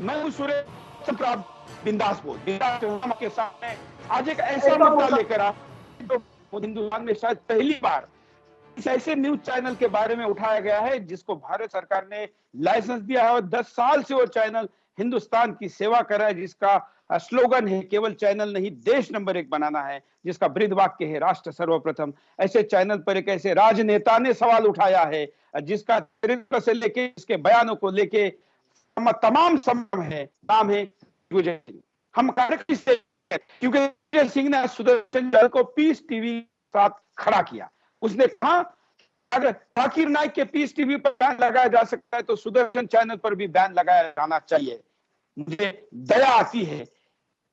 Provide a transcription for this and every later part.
मैं हूँ सुरेश बिंदास बोल बिंदास के सामने आज एक ऐसा मुद्दा लेकर आ जो हिंदुस्तान में शायद पहली बार इस ऐसे न्यूज चैनल के बारे में उठाया गया है जिसको भारत सरकार ने लाइसेंस दिया है और 10 साल से वो चैनल हिंदुस्तान की सेवा कर रहा है, जिसका स्लोगन है केवल चैनल नहीं देश नंबर 1 बनाना है, जिसका ब्रीद वाक्य है राष्ट्र सर्वप्रथम। ऐसे चैनल पर एक ऐसे राजनेता ने सवाल उठाया है जिसका चरित्र से लेके इसके बयानों को लेके तमाम समय है, नाम है दिग्विजय सिंह। हम कार्यक्रम से क्योंकि दिग्विजय सिंह ने सुदर्शन चैनल को पीस टीवी साथ खड़ा किया। उसने कहा अगर जाकिर नाइक के पीस टीवी पर बैन लगाया जा सकता है तो सुदर्शन चैनल पर भी बैन लगाया जाना चाहिए। मुझे दया आती है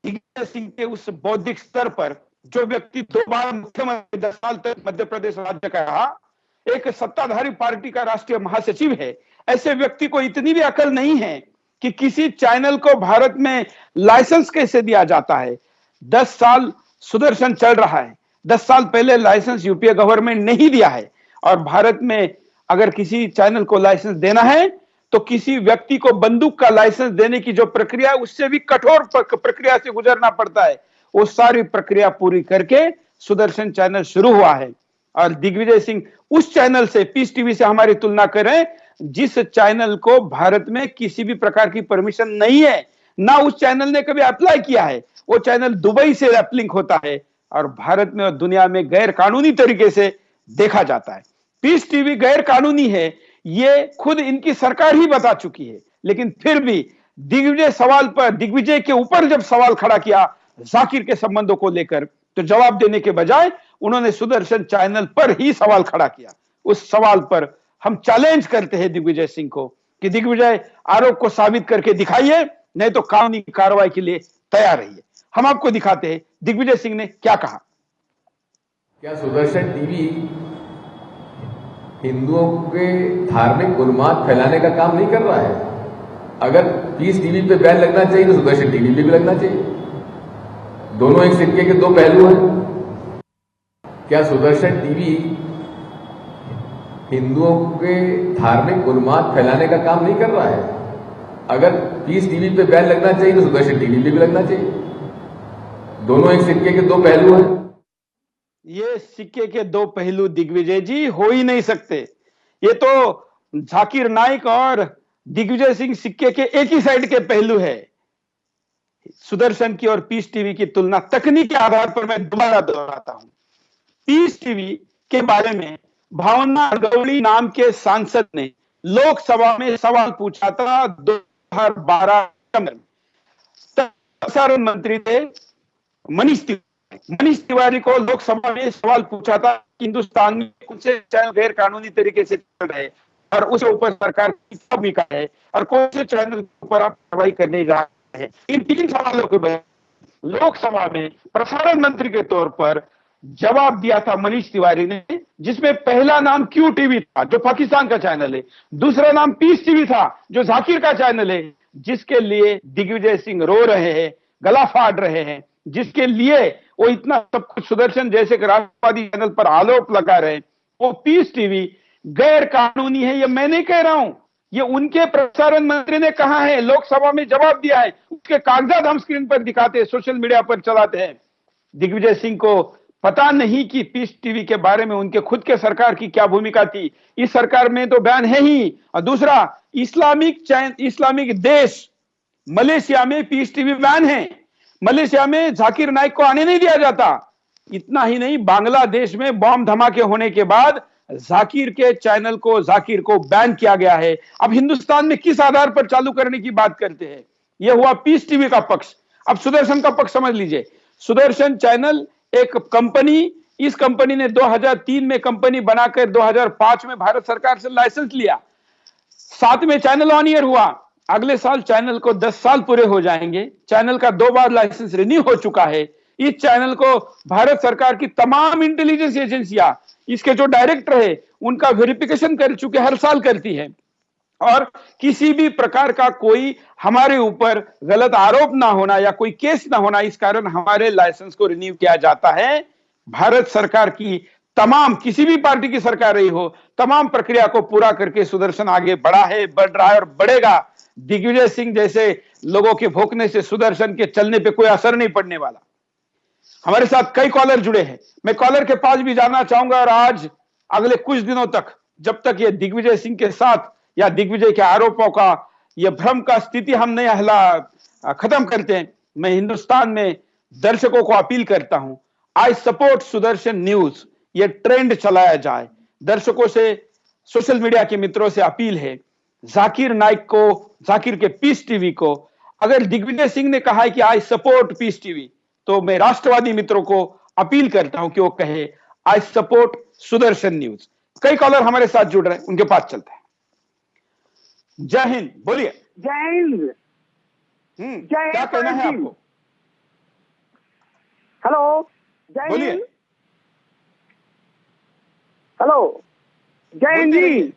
दिग्विजय सिंह के उस बौद्धिक स्तर पर, जो व्यक्ति 2 बार मुख्यमंत्री 10 साल तक मध्य प्रदेश राज्य का रहा, एक सत्ताधारी पार्टी का राष्ट्रीय महासचिव है, ऐसे व्यक्ति को इतनी भी अकल नहीं है कि किसी चैनल को भारत में लाइसेंस कैसे दिया जाता है। 10 साल सुदर्शन चल रहा है, 10 साल पहले लाइसेंस यूपीए गवर्नमेंट नहीं दिया है और भारत में अगर किसी चैनल को लाइसेंस देना है तो किसी व्यक्ति को बंदूक का लाइसेंस देने की जो प्रक्रिया है उससे भी कठोर प्रक्रिया से गुजरना पड़ता है। वो सारी प्रक्रिया पूरी करके सुदर्शन चैनल शुरू हुआ है और दिग्विजय सिंह उस चैनल से, पीस टीवी से हमारी तुलना करें जिस चैनल को भारत में किसी भी प्रकार की परमिशन नहीं है, ना उस चैनल ने कभी अप्लाई किया है। वो चैनल दुबई से अपलिंक होता है और भारत में और दुनिया में गैर कानूनी तरीके से देखा जाता है। पीस टीवी गैर कानूनी है, ये खुद इनकी सरकार ही बता चुकी है, लेकिन फिर भी दिग्विजय के ऊपर जब सवाल खड़ा किया जाकिर के संबंधों को लेकर, तो जवाब देने के बजाय उन्होंने सुदर्शन चैनल पर ही सवाल खड़ा किया। उस सवाल पर हम चैलेंज करते हैं दिग्विजय सिंह को कि दिग्विजय आरोप को साबित करके दिखाइए, नहीं तो कानूनी कार्रवाई के लिए तैयार रहिए। हम आपको दिखाते हैं दिग्विजय सिंह ने क्या कहा। क्या सुदर्शन टीवी हिंदुओं के धार्मिक उन्माद फैलाने का काम नहीं कर रहा है? अगर पीस टीवी पे बैन लगना चाहिए तो सुदर्शन टीवी पे भी लगना चाहिए। दोनों एक सिक्के के 2 पहलू हैं। क्या सुदर्शन टीवी हिंदुओं के धार्मिक उन्माद फैलाने का काम नहीं कर रहा है? अगर पीस टीवी पे बैन लगना चाहिए तो सुदर्शन टीवी पे भी लगना चाहिए। दोनों एक सिक्के के 2 पहलू हैं। ये सिक्के के 2 पहलू दिग्विजय जी हो ही नहीं सकते। ये तो जाकिर नाइक और दिग्विजय सिंह सिक्के के एक ही साइड के पहलू है। सुदर्शन की और पीस टीवी की तुलना तकनीक के आधार पर मैं दोबारा दोहराता हूं। पीस टीवी के बारे में भावना गौड़ी नाम के सांसद ने लोकसभा में सवाल पूछा था 2012 में। प्रसारण मंत्री थे मनीष तिवारी को लोकसभा में सवाल पूछा था कि हिंदुस्तान में कुछ चैनल गैर कानूनी तरीके से चल रहे हैं और उसके ऊपर सरकार की क्या भूमिका है और कौन से चैनल के ऊपर आप कार्रवाई करने जा रहे हैं। इन 3 सवालों के बाद लोकसभा में प्रसारण मंत्री के तौर पर जवाब दिया था मनीष तिवारी ने, जिसमें पहला नाम क्यू टीवी था जो पाकिस्तान का चैनल है, दूसरा नाम पीस टीवी था जो जाकिर का चैनल है, जिसके लिए दिग्विजय सिंह रो रहे हैं, गला फाड़ रहे हैं, जिसके लिए वो इतना सब कुछ सुदर्शन जैसे राष्ट्रवादी चैनल पर आरोप लगा रहे हैं। वो पीस टीवी गैर कानूनी है, ये मैं नहीं कह रहा हूं, ये उनके प्रसारण मंत्री ने कहा है, लोकसभा में जवाब दिया है, उसके कागजात हम स्क्रीन पर दिखाते हैं, सोशल मीडिया पर चलाते हैं। दिग्विजय सिंह को पता नहीं कि पीस टीवी के बारे में उनके खुद के सरकार की क्या भूमिका थी। इस सरकार में तो बैन है ही, और दूसरा इस्लामिक देश मलेशिया में पीस टीवी बैन है, मलेशिया में जाकिर नाइक को आने नहीं दिया जाता। इतना ही नहीं, बांग्लादेश में बॉम्ब धमाके होने के बाद जाकिर के चैनल को, जाकिर को बैन किया गया है। अब हिंदुस्तान में किस आधार पर चालू करने की बात करते हैं? यह हुआ पीस टीवी का पक्ष। अब सुदर्शन का पक्ष समझ लीजिए। सुदर्शन चैनल एक कंपनी, इस कंपनी ने 2003 में कंपनी बनाकर 2005 में भारत सरकार से लाइसेंस लिया। 7 में चैनल ऑन ईयर हुआ, अगले साल चैनल को 10 साल पूरे हो जाएंगे। चैनल का 2 बार लाइसेंस रिन्यू हो चुका है। इस चैनल को भारत सरकार की तमाम इंटेलिजेंस एजेंसियां, इसके जो डायरेक्टर है उनका वेरिफिकेशन कर चुके, हर साल करती है, और किसी भी प्रकार का कोई हमारे ऊपर गलत आरोप ना होना या कोई केस ना होना, इस कारण हमारे लाइसेंस को रिन्यू किया जाता है। भारत सरकार की तमाम, किसी भी पार्टी की सरकार रही हो, तमाम प्रक्रिया को पूरा करके सुदर्शन आगे बढ़ा है, बढ़ रहा है और बढ़ेगा। दिग्विजय सिंह जैसे लोगों के भोंकने से सुदर्शन के चलने पे कोई असर नहीं पड़ने वाला। हमारे साथ कई कॉलर जुड़े हैं, मैं कॉलर के पास भी जाना चाहूंगा। और आज अगले कुछ दिनों तक, जब तक ये दिग्विजय सिंह के साथ या दिग्विजय के आरोपों का, यह भ्रम का स्थिति हम नहीं खत्म करते हैं, मैं हिंदुस्तान में दर्शकों को अपील करता हूं, आई सपोर्ट सुदर्शन न्यूज, ये ट्रेंड चलाया जाए। दर्शकों से, सोशल मीडिया के मित्रों से अपील है, जाकिर नाइक को, जाकिर के पीस टीवी को, अगर दिग्विजय सिंह ने कहा है कि आई सपोर्ट पीस टीवी, तो मैं राष्ट्रवादी मित्रों को अपील करता हूं कि वो कहे आई सपोर्ट सुदर्शन न्यूज। कई कॉलर हमारे साथ जुड़ रहे हैं, उनके पास चलते हैं। जय हिंद, बोलिए। जय हिंद। क्या कहना है आपको? हेलो, जय बोलिए। हिंद। हेलो, जय हिंद जी।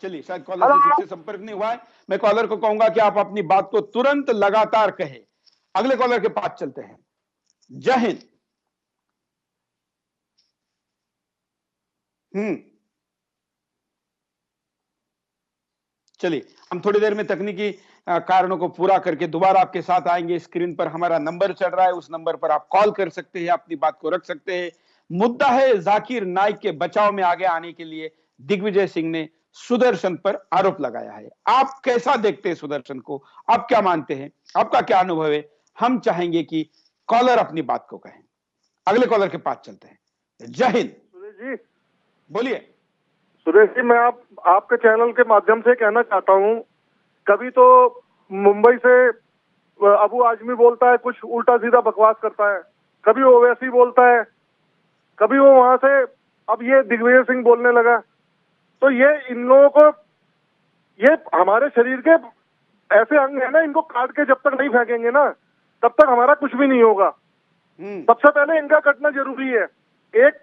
चलिए, शायद कॉलर से ठीक से संपर्क नहीं हुआ है। मैं कॉलर को कहूंगा कि आप अपनी बात को तुरंत लगातार कहें। अगले कॉलर के पास चलते हैं। जय हिंद। चलिए, हम थोड़ी देर में तकनीकी कारणों को पूरा करके दोबारा आपके साथ आएंगे। स्क्रीन पर हमारा नंबर चल रहा है, उस नंबर पर आप कॉल कर सकते हैं, अपनी बात को रख सकते हैं। मुद्दा है जाकिर नाइक के बचाव में आगे आने के लिए दिग्विजय सिंह ने सुदर्शन पर आरोप लगाया है। आप कैसा देखते हैं सुदर्शन को? आप क्या मानते हैं? आपका क्या अनुभव है? हम चाहेंगे कि कॉलर अपनी बात को कहें। अगले कॉलर के पास चलते हैं। जय हिंद। सुरेश जी, बोलिए। सुरेश जी, मैं आपके चैनल के माध्यम से कहना चाहता हूँ, कभी तो मुंबई से अबू आजमी बोलता है, कुछ उल्टा सीधा बकवास करता है, कभी वो वैसे ही बोलता है, कभी वो वहां से, अब ये दिग्विजय सिंह बोलने लगा। तो ये इन लोगों को, ये हमारे शरीर के ऐसे अंग है ना, इनको काट के जब तक नहीं फेंकेंगे ना, तब तक हमारा कुछ भी नहीं होगा। सबसे पहले इनका कटना जरूरी है। एक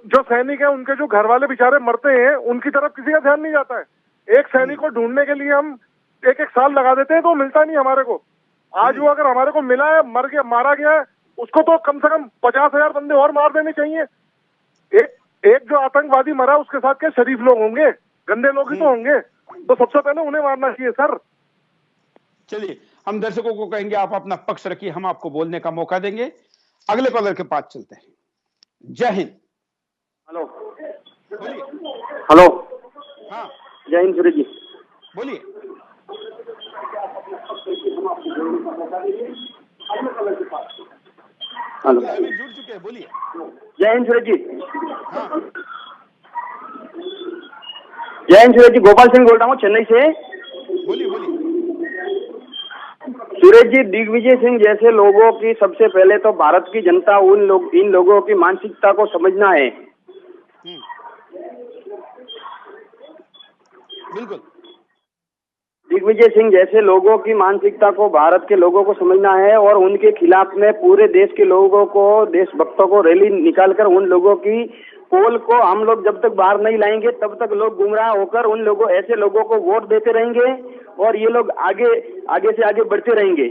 जो सैनिक है, उनके जो घर वाले बेचारे मरते हैं, उनकी तरफ किसी का ध्यान नहीं जाता है। एक सैनिक को ढूंढने के लिए हम एक साल लगा देते हैं, तो मिलता नहीं हमारे को। आज वो अगर हमारे को मिला है, मारा गया है, उसको तो कम से कम 50,000 बंदे और मार देने चाहिए। एक जो आतंकवादी मरा, उसके साथ के शरीफ लोग होंगे, गंदे लोग ही तो होंगे, तो सबसे पहले उन्हें मारना चाहिए सर। चलिए, हम दर्शकों को कहेंगे आप अपना पक्ष रखिए, हम आपको बोलने का मौका देंगे। अगले कॉलर के पास चलते हैं। जय हिंद। हेलो, बोलिए। हेलो। हाँ, जय हिंद सुरेश जी। बोलिए। हेलो, जुड़ चुके हैं, बोलिए। जय हिंद सुरेश जी। हाँ, जय हिंद सुरेश जी, गोपाल सिंह बोल रहा हूँ चेन्नई से। बोलिए बोलिए। सुरेश जी, दिग्विजय सिंह जैसे लोगों की सबसे पहले तो भारत की जनता इन लोगों की मानसिकता को समझना है। बिल्कुल। दिग्विजय सिंह जैसे लोगों की मानसिकता को भारत के लोगों को समझना है, और उनके खिलाफ में पूरे देश के लोगों को, देशभक्तों को रैली निकालकर उन लोगों की पोल को हम लोग जब तक बाहर नहीं लाएंगे, तब तक लोग गुमराह होकर उन लोगों, ऐसे लोगों को वोट देते रहेंगे, और ये लोग आगे से आगे बढ़ते रहेंगे।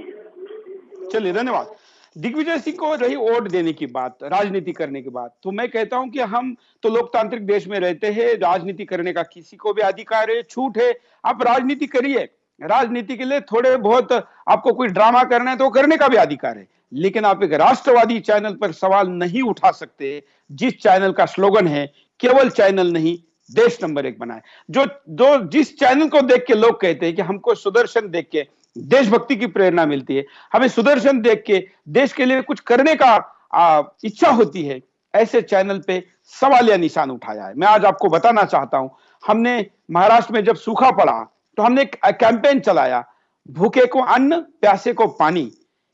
चलिए, धन्यवाद। दिग्विजय सिंह को रही वोट देने की बात, राजनीति करने की बात, तो मैं कहता हूं कि हम तो लोकतांत्रिक देश में रहते हैं, राजनीति करने का किसी को भी अधिकार है, छूट है, आप राजनीति करिए। राजनीति के लिए थोड़े बहुत आपको कोई ड्रामा करना है तो करने का भी अधिकार है, लेकिन आप एक राष्ट्रवादी चैनल पर सवाल नहीं उठा सकते, जिस चैनल का स्लोगन है केवल चैनल नहीं, देश नंबर 1 बनाए। जो जिस चैनल को देख के लोग कहते हैं कि हमको सुदर्शन देख के देशभक्ति की प्रेरणा मिलती है, हमें सुदर्शन देख के देश के लिए कुछ करने का इच्छा होती है, ऐसे चैनल पे सवालिया निशान उठाया है। मैं आज आपको बताना चाहता हूं, हमने महाराष्ट्र में जब सूखा पड़ा तो हमने एक कैंपेन चलाया, भूखे को अन्न, प्यासे को पानी।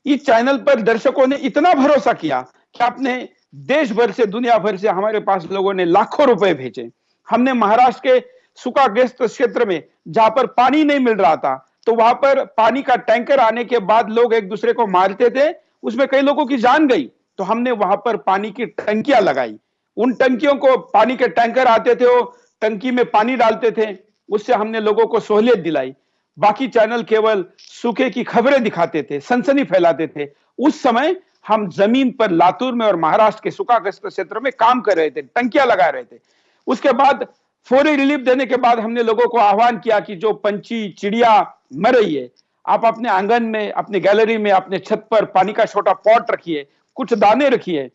इस चैनल पर दर्शकों ने इतना भरोसा किया कि आपने देश भर से, दुनिया भर से हमारे पास लोगों ने लाखों रुपए भेजे। हमने महाराष्ट्र के सूखाग्रस्त क्षेत्र में, जहां पर पानी नहीं मिल रहा था, तो वहां पर पानी का टैंकर आने के बाद लोग एक दूसरे को मारते थे, उसमें कई लोगों की जान गई, तो हमने वहां पर पानी की टंकियां लगाई। उन टंकियों को, पानी के टैंकर आते थे, वो टंकी में पानी डालते थे, उससे हमने लोगों को सहूलियत दिलाई। बाकी चैनल केवल सूखे की खबरें दिखाते थे, सनसनी फैलाते थे। उस समय हम जमीन पर लातूर में और महाराष्ट्र के सूखाग्रस्त क्षेत्र में काम कर रहे थे, टंकियां लगा रहे थे। उसके बाद फौरी रिलीफ देने के बाद हमने लोगों को आह्वान किया कि जो पंछी चिड़िया मर रही है, आप अपने आंगन में, अपनी गैलरी में, अपने छत पर पानी का छोटा पॉट रखिए, कुछ दाने रखिए।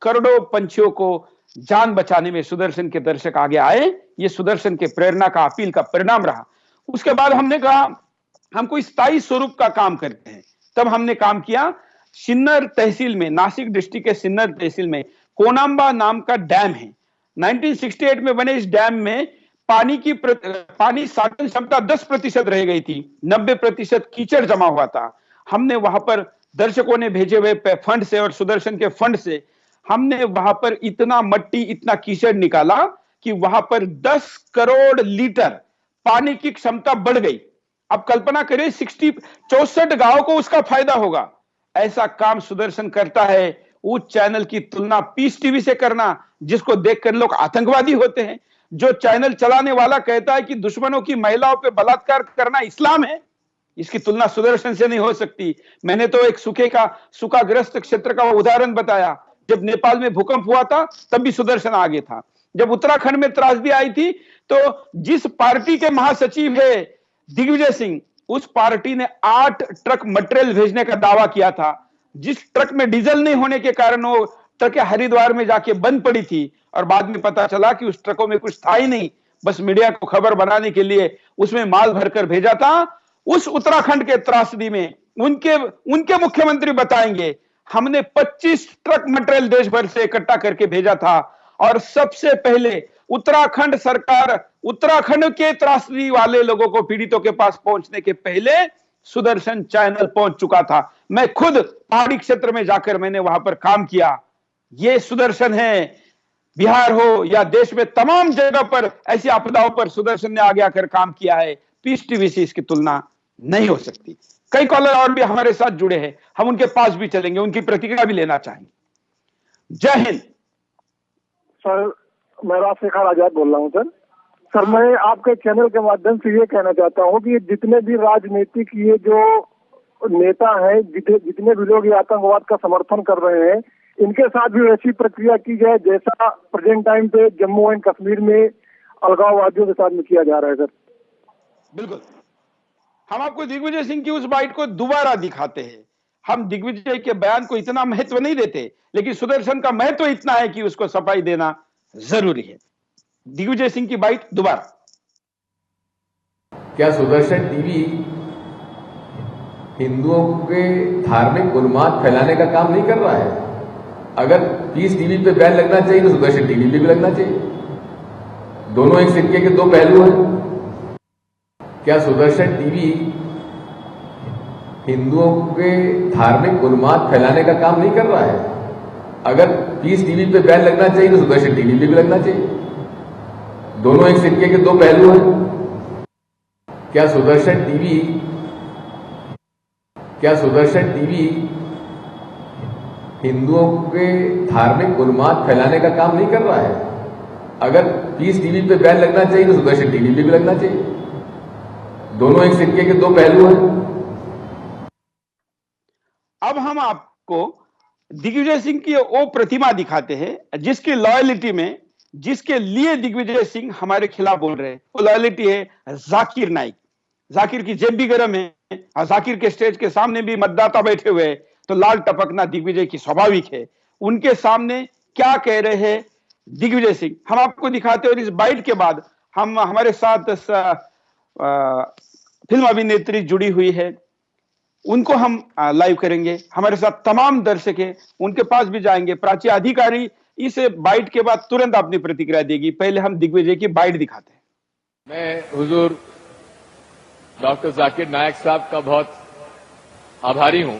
करोड़ों पंछियों को जान बचाने में सुदर्शन के दर्शक आगे आए। ये सुदर्शन के प्रेरणा का, अपील का परिणाम रहा। उसके बाद हमने कहा हम कोई स्थायी स्वरूप का काम करते हैं। तब हमने काम किया, सिन्नर तहसील में, नासिक डिस्ट्रिक्ट के सिन्नर तहसील में कोनांबा नाम का डैम है। 1968 में बने इस डैम में पानी साधन क्षमता 10% रह गई थी, 90% कीचड़ जमा हुआ था। हमने वहां पर, दर्शकों ने भेजे हुए फंड से और सुदर्शन के फंड से हमने वहां पर इतना मट्टी, इतना कीचड़ निकाला कि वहां पर 10 करोड़ लीटर पानी की क्षमता बढ़ गई। अब कल्पना करें 64 गांव को उसका फायदा होगा। ऐसा काम सुदर्शन करता है। उस चैनल की तुलना पीस टीवी से करना, जिसको देखकर लोग आतंकवादी होते हैं, जो चैनल चलाने वाला कहता है कि दुश्मनों की महिलाओं पे बलात्कार करना इस्लाम है, इसकी तुलना सुदर्शन से नहीं हो सकती। मैंने तो एक सूखाग्रस्त क्षेत्र का उदाहरण बताया। जब नेपाल में भूकंप हुआ था तब भी सुदर्शन आगे था। जब उत्तराखंड में त्रासदी आई थी तो जिस पार्टी के महासचिव है दिग्विजय सिंह, उस पार्टी ने 8 ट्रक मटेरियल भेजने का दावा किया था। जिस ट्रक में डीजल नहीं होने के कारण वो ट्रक हरिद्वार में जाके बंद पड़ी थी और बाद में पता चला कि उस ट्रकों में कुछ था ही नहीं, बस मीडिया को खबर बनाने के लिए उसमें माल भरकर भेजा था। उस उत्तराखंड के त्रासदी में उनके मुख्यमंत्री बताएंगे हमने 25 ट्रक मटेरियल देश भर से इकट्ठा करके भेजा था। और सबसे पहले उत्तराखंड सरकार, उत्तराखंड के त्रासदी वाले लोगों को, पीड़ितों के पास पहुंचने के पहले सुदर्शन चैनल पहुंच चुका था। मैं खुद पहाड़ी क्षेत्र में जाकर मैंने वहां पर काम किया। ये सुदर्शन है। बिहार हो या देश में तमाम जगह पर ऐसी आपदाओं पर सुदर्शन ने आगे आकर काम किया है। पीस टीवी से इसकी तुलना नहीं हो सकती। कई कॉलर और भी हमारे साथ जुड़े हैं, हम उनके पास भी चलेंगे, उनकी प्रतिक्रिया भी लेना चाहेंगे। जय हिंद सर। मैं राजशेखर आजाद बोल रहा हूँ सर। मैं आपके चैनल के माध्यम से ये कहना चाहता हूँ कि जितने भी राजनीतिक ये जो नेता हैं, जितने भी लोग ये आतंकवाद का समर्थन कर रहे हैं, इनके साथ भी वैसी प्रक्रिया की जाए जैसा प्रेजेंट टाइम पे जम्मू एंड कश्मीर में अलगाववादियों के साथ में किया जा रहा है सर। बिल्कुल। हम आपको दिग्विजय सिंह की उस बाइट को दोबारा दिखाते हैं। हम दिग्विजय के बयान को इतना महत्व नहीं देते, लेकिन सुदर्शन का महत्व इतना है कि उसको सफाई देना जरूरी है। दिग्विजय सिंह की बाइट दोबारा। क्या सुदर्शन टीवी हिंदुओं के धार्मिक उन्माद फैलाने का काम नहीं कर रहा है? अगर पीस टीवी पे बैन लगना चाहिए तो सुदर्शन टीवी पे भी लगना चाहिए। दोनों एक सिक्के के दो पहलू हैं। क्या सुदर्शन टीवी हिंदुओं के धार्मिक उन्माद फैलाने का काम नहीं कर रहा है? अगर पीस टीवी पे बैन लगना चाहिए तो सुदर्शन टीवी पे भी लगना चाहिए। दोनों एक सिक्के के दो पहलू हैं। क्या सुदर्शन टीवी हिंदुओं के धार्मिक उन्माद फैलाने का काम नहीं कर रहा है? अगर पीस टीवी पे बैन लगना चाहिए तो सुदर्शन टीवी पे भी लगना चाहिए। दोनों एक सिक्के के दो पहलू हैं। अब हम आपको दिग्विजय सिंह की वो प्रतिमा दिखाते हैं जिसकी लॉयलिटी में, जिसके लिए दिग्विजय सिंह हमारे खिलाफ बोल रहे हैं। वो लॉयलिटी है जाकिर नाइक। जाकिर की जेब भी गर्म है और जाकिर के स्टेज के सामने भी मतदाता बैठे हुए हैं, तो लाल टपकना दिग्विजय की स्वाभाविक है। उनके सामने क्या कह रहे हैं दिग्विजय सिंह, हम आपको दिखाते हैं। और इस बाइट के बाद हम, हमारे साथ फिल्म अभिनेत्री जुड़ी हुई है, उनको हम लाइव करेंगे। हमारे साथ तमाम दर्शक हैं, उनके पास भी जाएंगे। प्राची अधिकारी इस बाइट के बाद तुरंत अपनी प्रतिक्रिया देगी। पहले हम दिग्विजय की बाइट दिखाते हैं। मैं हुजूर डॉक्टर जाकिर नायक साहब का बहुत आभारी हूं।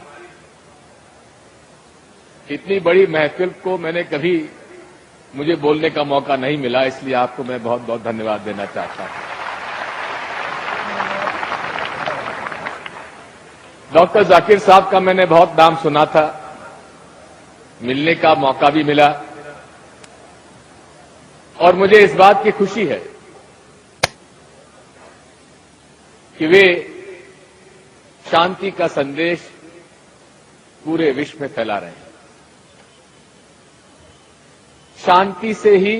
इतनी बड़ी महफिल को मैंने कभी, मुझे बोलने का मौका नहीं मिला, इसलिए आपको मैं बहुत बहुत धन्यवाद देना चाहता हूं। डॉक्टर जाकिर साहब का मैंने बहुत नाम सुना था, मिलने का मौका भी मिला और मुझे इस बात की खुशी है कि वे शांति का संदेश पूरे विश्व में फैला रहे हैं। शांति से ही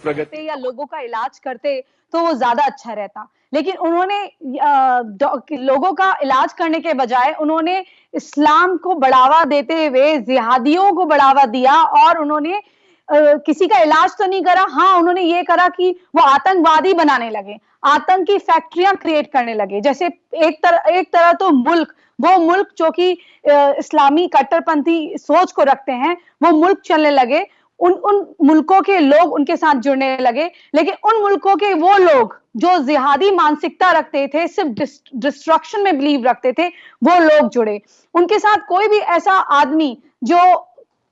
प्रगति या लोगों का इलाज करते तो वो ज्यादा अच्छा रहता। लेकिन उन्होंने लोगों का इलाज करने के बजाय उन्होंने इस्लाम को बढ़ावा देते हुए जिहादियों को बढ़ावा दिया, और उन्होंने किसी का इलाज तो नहीं करा। हाँ, उन्होंने ये करा कि वो आतंकवादी बनाने लगे, आतंकी फैक्ट्रियां क्रिएट करने लगे। जैसे एक तरह तो वो मुल्क जो कि इस्लामी कट्टरपंथी सोच को रखते हैं, वो मुल्क चलने लगे। उन मुल्कों के लोग उनके साथ जुड़ने लगे। लेकिन उन मुल्कों के वो लोग जो जिहादी मानसिकता रखते थे, सिर्फ डिस्ट्रक्शन में बिलीव रखते थे, वो लोग जुड़े। उनके साथ कोई भी ऐसा आदमी जो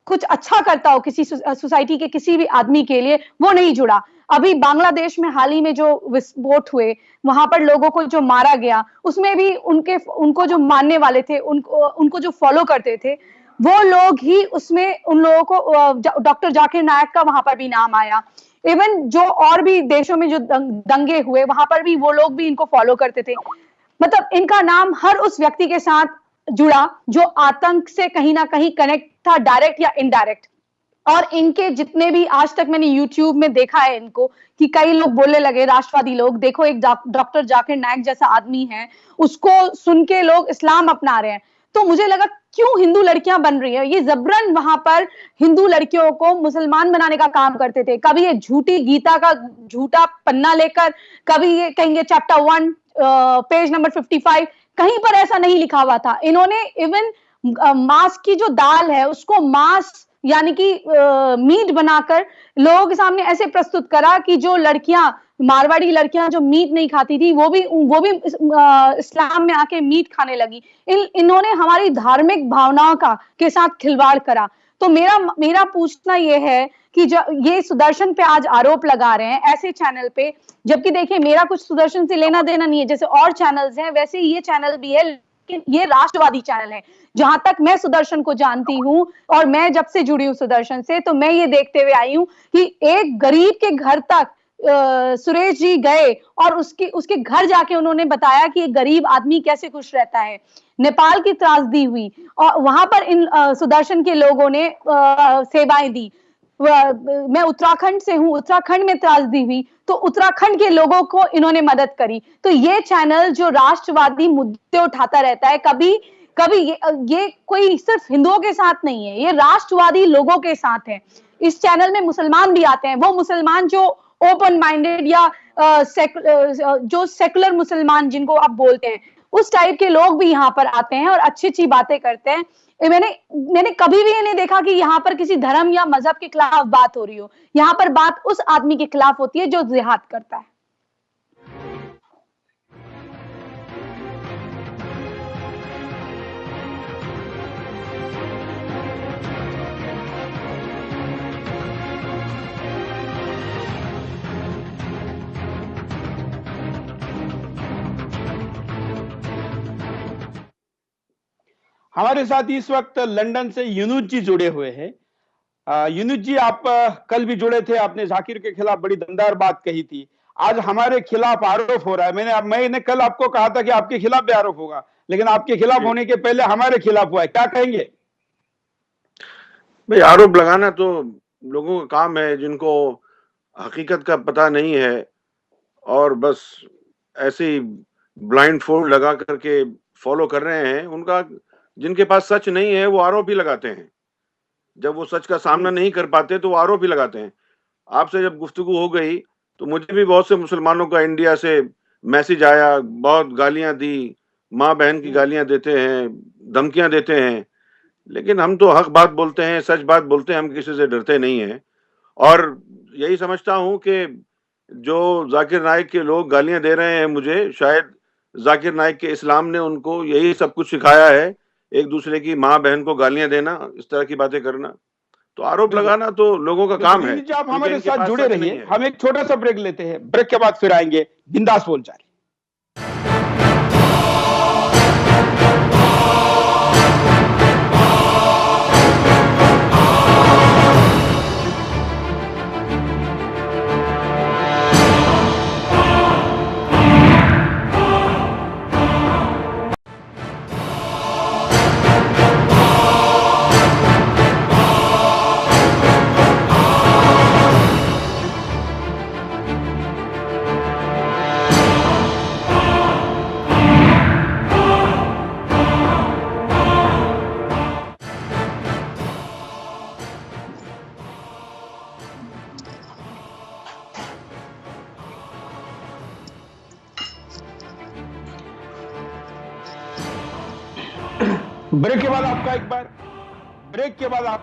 कुछ अच्छा करता हो किसी सोसाइटी के किसी भी आदमी के लिए, वो नहीं जुड़ा। अभी बांग्लादेश में हाल ही में जो विस्फोट हुए, वहां पर लोगों को जो मारा गया, उसमें भी उनको जो मानने वाले थे, उनको जो फॉलो करते थे, वो लोग ही उसमें उन लोगों को डॉक्टर जाकिर नायक का वहां पर भी नाम आया। इवन जो और भी देशों में जो दंगे हुए, वहां पर भी वो लोग भी इनको फॉलो करते थे। मतलब इनका नाम हर उस व्यक्ति के साथ जुड़ा जो आतंक से कहीं ना कहीं कनेक्ट था, डायरेक्ट या इनडायरेक्ट। और इनके जितने भी आज तक मैंने यूट्यूब में देखा है इनको, कि कई लोग बोलने लगे, राष्ट्रवादी लोग, देखो एक डॉक्टर जाकिर नायक जैसा आदमी है, उसको सुन के लोग इस्लाम अपना रहे हैं। तो मुझे लगा क्यों हिंदू लड़कियां बन रही है, ये जबरन वहां पर हिंदू लड़कियों को मुसलमान बनाने का काम करते थे। कभी ये झूठी गीता का झूठा पन्ना लेकर, कभी ये कहेंगे चैप्टर 1 पेज नंबर 55, कहीं पर ऐसा नहीं लिखा हुआ था। इन्होंने इवन मांस की जो दाल है उसको मांस यानी कि मीट बनाकर लोगों के सामने ऐसे प्रस्तुत करा कि जो लड़कियां, मारवाड़ी लड़कियां जो मीट नहीं खाती थी, वो भी इस्लाम में आके मीट खाने लगी। इन्होंने हमारी धार्मिक भावनाओं के साथ खिलवाड़ करा। तो मेरा पूछना ये है कि ये सुदर्शन पे आज आरोप लगा रहे हैं ऐसे चैनल पे, जबकि देखिए मेरा कुछ सुदर्शन से लेना देना नहीं है। जैसे और चैनल्स हैं वैसे ये चैनल भी है, लेकिन ये राष्ट्रवादी चैनल है। जहां तक मैं सुदर्शन को जानती हूं, और मैं जब से जुड़ी हूं सुदर्शन से, तो मैं ये देखते हुए आई हूं कि एक गरीब के घर तक सुरेश जी गए और उसके घर जाके उन्होंने बताया कि एक गरीब आदमी कैसे खुश रहता है। नेपाल की त्रासदी हुई और वहां पर इन सुदर्शन के लोगों ने सेवाएं दी। मैं उत्तराखंड से हूं, उत्तराखंड में त्रासदी हुई तो उत्तराखंड के लोगों को इन्होंने मदद करी। तो ये चैनल जो राष्ट्रवादी मुद्दे उठाता रहता है, कभी ये कोई सिर्फ हिंदुओं के साथ नहीं है, ये राष्ट्रवादी लोगों के साथ है। इस चैनल में मुसलमान भी आते हैं, वो मुसलमान जो ओपन माइंडेड या जो सेकुलर मुसलमान जिनको आप बोलते हैं, उस टाइप के लोग भी यहाँ पर आते हैं और अच्छी अच्छी बातें करते हैं। मैंने कभी भी ये नहीं देखा कि यहाँ पर किसी धर्म या मजहब के खिलाफ बात हो रही हो। यहाँ पर बात उस आदमी के खिलाफ होती है जो जिहाद करता है। हमारे साथ इस वक्त लंदन से यूनुस जी जुड़े हुए हैं। यूनुस जी, आप कल भी जुड़े थे, आपने जाकिर के खिलाफ बड़ी दमदार बात कही थी। आज हमारे खिलाफ आरोप हो रहा है। मैंने कल आपको कहा था कि आपके खिलाफ भी आरोप होगा, लेकिन आपके खिलाफ होने के पहले हमारे खिलाफ हुआ है। क्या कहेंगे? भाई, आरोप लगाना तो लोगों का काम है जिनको हकीकत का पता नहीं है और बस ऐसे ही ब्लाइंड फोल्ड लगा करके फॉलो कर रहे हैं। उनका, जिनके पास सच नहीं है वो आरोप ही लगाते हैं। जब वो सच का सामना नहीं कर पाते तो वो आरोप ही लगाते हैं। आपसे जब गुफ्तगू हो गई तो मुझे भी बहुत से मुसलमानों का इंडिया से मैसेज आया, बहुत गालियां दी, माँ बहन की गालियां देते हैं, धमकियां देते हैं। लेकिन हम तो हक बात बोलते हैं, सच बात बोलते हैं, हम किसी से डरते नहीं हैं। और यही समझता हूं कि जो जाकिर नाइक के लोग गालियां दे रहे हैं मुझे, शायद जाकिर नाइक के इस्लाम ने उनको यही सब कुछ सिखाया है, एक दूसरे की माँ बहन को गालियां देना, इस तरह की बातें करना। तो आरोप लगाना तो लोगों का काम है। आप हमारे साथ जुड़े रहिए, हम एक छोटा सा ब्रेक लेते हैं, ब्रेक के बाद फिर आएंगे बिंदास बोल जाए। ब्रेक के बाद आपका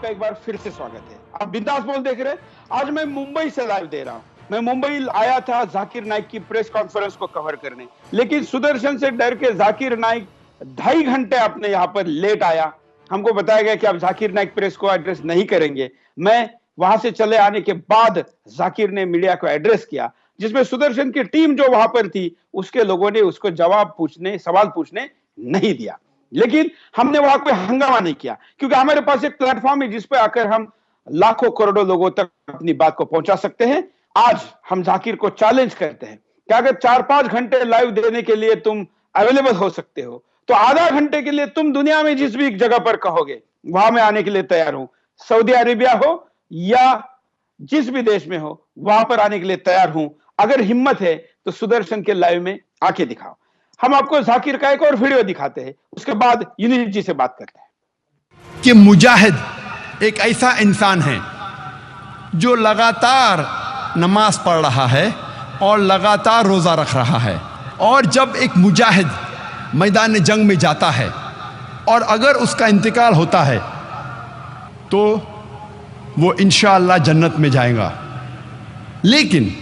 एक बार फिर से स्वागत है। आप बिंदास बोल देख रहे हैं। आज मैं मुंबई से लाइव दे रहा हूं। मैं मुंबई आया था जाकिर नाइक की प्रेस कॉन्फ्रेंस को कवर करने, लेकिन सुदर्शन से डर के जाकिर नाइक 2.5 घंटे अपने यहां पर लेट आया। हमको बताया गया कि आप जाकिर नाइक प्रेस को एड्रेस नहीं करेंगे। मैं वहां से चले आने के बाद जाकिर ने मीडिया को एड्रेस किया, जिसमें सुदर्शन की टीम जो वहां पर थी उसके लोगों ने उसको सवाल पूछने नहीं दिया। लेकिन हमने वहां कोई हंगामा नहीं किया, क्योंकि हमारे पास एक प्लेटफॉर्म है जिस पे आकर हम लाखों करोड़ों लोगों तक अपनी बात को पहुंचा सकते हैं। आज हम जाकिर को चैलेंज करते हैं कि अगर 4-5 घंटे लाइव देने के लिए तुम अवेलेबल हो सकते हो, तो आधा घंटे के लिए तुम दुनिया में जिस भी जगह पर कहोगे वहां मैं आने के लिए तैयार हूं। सऊदी अरेबिया हो या जिस भी देश में हो, वहां पर आने के लिए तैयार हूं। अगर हिम्मत है तो सुदर्शन के लाइव में आके दिखाओ। हम आपको जाकिर का एक और वीडियो दिखाते हैं, उसके बाद यूनिट जी से बात करते हैं। कि मुजाहिद एक ऐसा इंसान है जो लगातार नमाज पढ़ रहा है और लगातार रोजा रख रहा है, और जब एक मुजाहिद मैदान जंग में जाता है और अगर उसका इंतकाल होता है तो वो इंशाअल्लाह जन्नत में जाएगा। लेकिन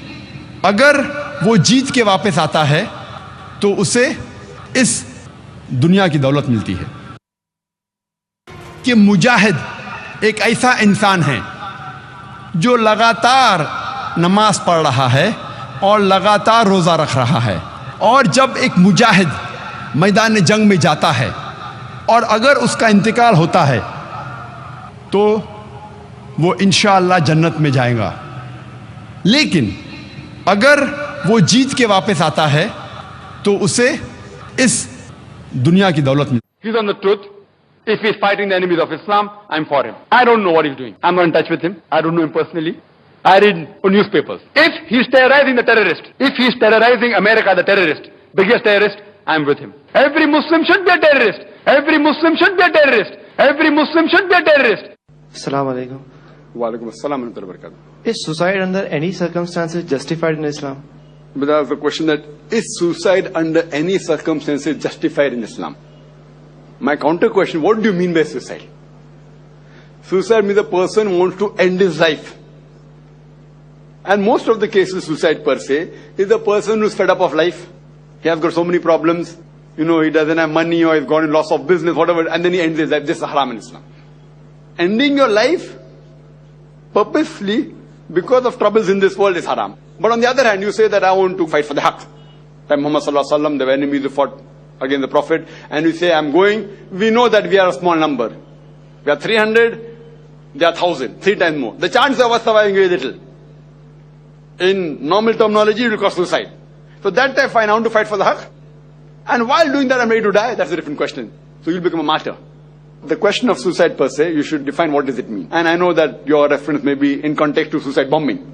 अगर वो जीत के वापस आता है तो उसे इस दुनिया की दौलत मिलती है। कि मुजाहिद एक ऐसा इंसान है जो लगातार नमाज पढ़ रहा है और लगातार रोज़ा रख रहा है, और जब एक मुजाहिद मैदान जंग में जाता है और अगर उसका इंतकाल होता है तो वो इंशाअल्लाह जन्नत में जाएगा। लेकिन अगर वो जीत के वापस आता है तो उसे इस दुनिया की दौलत मिलती है। He's on the truth. If he's fighting the enemies of Islam, I'm for him. I don't know what he's doing. I'm not in touch with him. I don't know him personally. I read newspapers. If he's terrorizing the terrorist, if he's terrorizing America, the terrorist, biggest terrorist, I'm with him. Every Muslim should be a terrorist. Every Muslim should be a terrorist. Every Muslim should be a terrorist. Assalamu alaikum. Wa alaikum assalam wa rahmatullahi wa barakatuh. Is suicide under any circumstances justified in Islam? But that's the question, that is suicide under any circumstances justified in Islam? My counter question, what do you mean by suicide? Suicide means a person wants to end his life. And most of the cases, suicide per se, is a person who's fed up of life. He has got so many problems. He doesn't have money, or he's got in loss of business, whatever, and then he ends his life. This is haram in Islam. Ending your life purposely because of troubles in this world is haram. But on the other hand, you say that I want to fight for the haqq. Like Muhammad sallallahu alaihi wasallam, the enemies who fought against the Prophet, and you say, I'm going, we know that we are a small number. We are 300, they are 1,000, 3 times more. The chance of us surviving is little. In normal terminology, it will cause suicide. So that time, fine, I want to fight for the haqq. And while doing that, I'm ready to die. That's a different question. So you'll become a martyr. The question of suicide per se, you should define what does it mean. And I know that your reference may be in context to suicide bombing.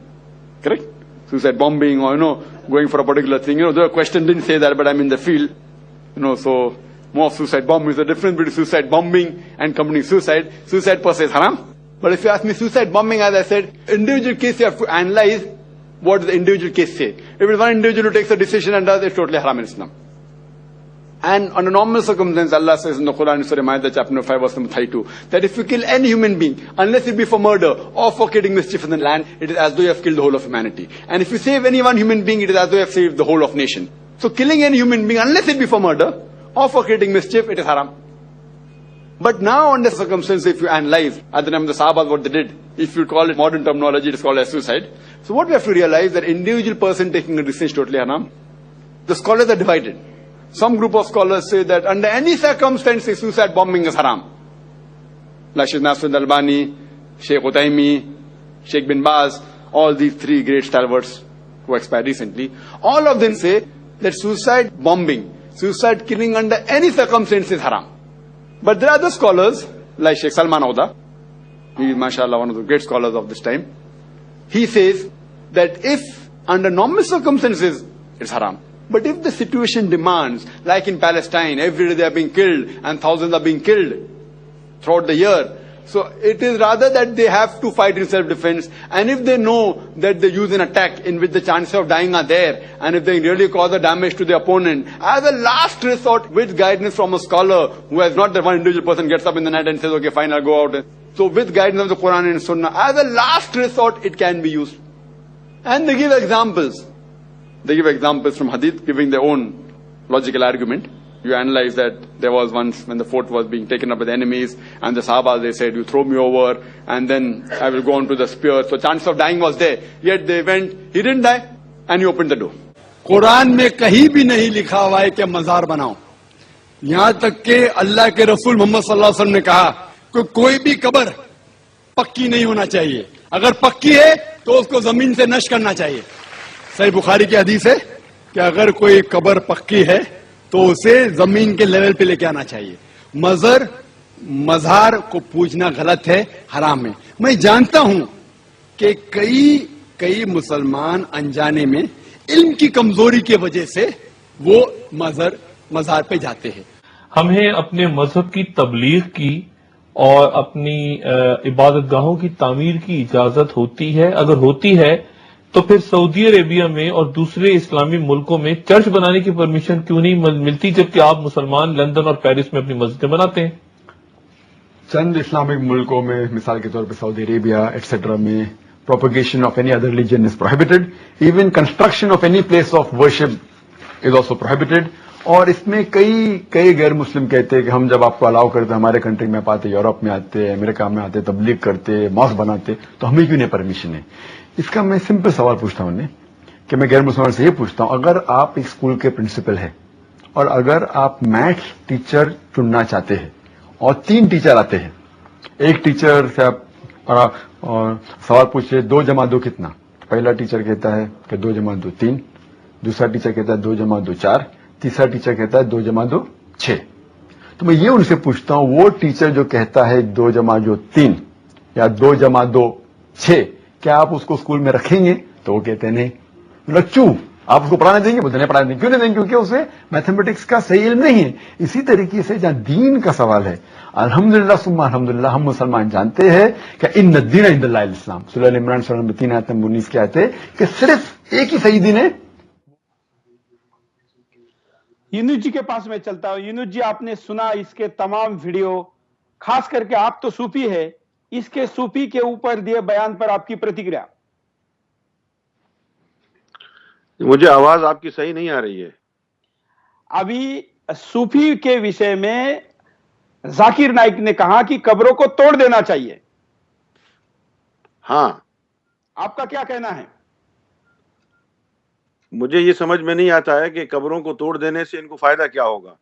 Correct? Suicide bombing, or, going for a particular thing. The question didn't say that, but I'm in the field. So more suicide bombing is the difference between suicide bombing and committing suicide. Suicide per se is haram. But if you ask me suicide bombing, as I said, individual case you have to analyze what does the individual case say. If it's one individual who takes a decision and does it, it's totally haram in Islam. And under normal circumstances, Allah says in the Quran, Surah Ma'idah, chapter number 5, verse number 32, that if you kill any human being, unless it be for murder or for creating mischief in the land, it is as though you have killed the whole of humanity. And if you save any one human being, it is as though you have saved the whole of nation. So killing any human being, unless it be for murder or for creating mischief, it is haram. But now under circumstances, if you analyze, at the time of the Sahaba, what they did, if you call it modern terminology, it is called as suicide. So what we have to realize, that individual person taking a decision is totally haram. The scholars are divided. Some group of scholars say that under any circumstances, suicide bombing is haram. Like Sheikh Nasruddin Albani, Sheikh Uthaymeen, Sheikh bin Baz, all these 3 great stalwarts who expired recently, all of them say that suicide bombing, suicide killing under any circumstances is haram. But there are other scholars, like Sheikh Salman Auda, he is mashallah one of the great scholars of this time. He says that if under normal circumstances, it's haram. But if the situation demands, like in Palestine, every day they are being killed and thousands are being killed throughout the year. So it is rather that they have to fight in self-defense, and if they know that they use an attack in which the chances of dying are there, and if they really cause a damage to the opponent, as a last resort, with guidance from a scholar who has not that one individual person gets up in the night and says, okay, fine, I'll go out. So with guidance of the Quran and Sunnah, as a last resort, it can be used. And they give examples. They give examples from Hadith, giving their own logical argument. You analyze that there was once when the fort was being taken up with enemies, and the Sahaba, they said, you throw me over, and then I will go on to the spear. So chance of dying was there. Yet they went, he didn't die, and he opened the door. Quran में कहीं भी नहीं लिखा हुआ है कि मजार बनाओ। यहां तक कि अल्लाह के रसूल मोहम्मद सल्लल्लाहु अलैहि वसल्लम ने कहा कि कोई भी कब्र पक्की नहीं होना चाहिए, अगर पक्की है तो उसको जमीन से नश करना चाहिए। सही बुखारी की हदीस है कि अगर कोई कब्र पक्की है तो उसे जमीन के लेवल पे लेके आना चाहिए। मजार को पूजना गलत है, हराम है। मैं जानता हूं कि कई मुसलमान अनजाने में इल्म की कमजोरी की वजह से वो मजार पे जाते हैं। हमें अपने मजहब की तबलीग की और अपनी इबादतगाहों की तामीर की इजाजत होती है? अगर होती है तो फिर सऊदी अरेबिया में और दूसरे इस्लामी मुल्कों में चर्च बनाने की परमिशन क्यों नहीं मिलती, जबकि आप मुसलमान लंदन और पेरिस में अपनी मस्जिदें बनाते हैं? चंद इस्लामिक मुल्कों में, मिसाल के तौर पे सऊदी अरेबिया एटसेट्रा में, propagation of any other religion is prohibited, even construction of any place of worship is also prohibited. और इसमें कई गैर मुस्लिम कहते हैं कि हम जब आपको अलाउ करते, हमारे कंट्री में आते, यूरोप में आते, अमेरिका में आते, तबलीग करते, मॉस्क बनाते, तो हमें क्यों नहीं परमिशन है? इसका मैं सिंपल सवाल पूछता हूं उन्हें कि मैं गैर मुसलमान से ये पूछता हूं, अगर आप एक स्कूल के प्रिंसिपल हैं और अगर आप मैथ्स टीचर चुनना चाहते हैं और 3 टीचर आते हैं, एक टीचर से आप और सवाल पूछे 2 जमा 2 कितना, पहला टीचर कहता है कि 2 जमा 2 3, दूसरा टीचर कहता है 2 जमा 2 4, तीसरा टीचर कहता है 2 जमा 2 6। तो मैं ये उनसे पूछता हूं, वो टीचर जो कहता है 2 जमा 2 3 या 2 जमा 2 6, क्या आप उसको स्कूल में रखेंगे? तो वो कहते हैं नहीं। मतलब क्यों? आप उसको पढ़ाने देंगे? बोलते नहीं पढ़ाने देंगे। क्यों नहीं देंगे? क्योंकि उसे मैथमेटिक्स का सही इल्म नहीं है। इसी तरीके से जहां दीन का सवाल है, अल्हम्दुलिल्लाह सुम्मा अल्हम्दुलिल्लाह, हम मुसलमान जानते हैं कि इन्न दीन इंदल्लाह इस्लाम। सूरह इमरान सूरह नंबर 3 आयत नंबर 19 की आयत है कि सिर्फ एक ही सही दीन है। यूनुस जी के पास में चलता हूं। यूनुस जी, आपने सुना इसके तमाम वीडियो, खास करके आप तो सूफी है, इसके सूफी के ऊपर दिए बयान पर आपकी प्रतिक्रिया? मुझे आवाज आपकी सही नहीं आ रही है। अभी सूफी के विषय में जाकिर नाइक ने कहा कि कब्रों को तोड़ देना चाहिए। हाँ, आपका क्या कहना है? मुझे ये समझ में नहीं आता है कि कब्रों को तोड़ देने से इनको फायदा क्या होगा।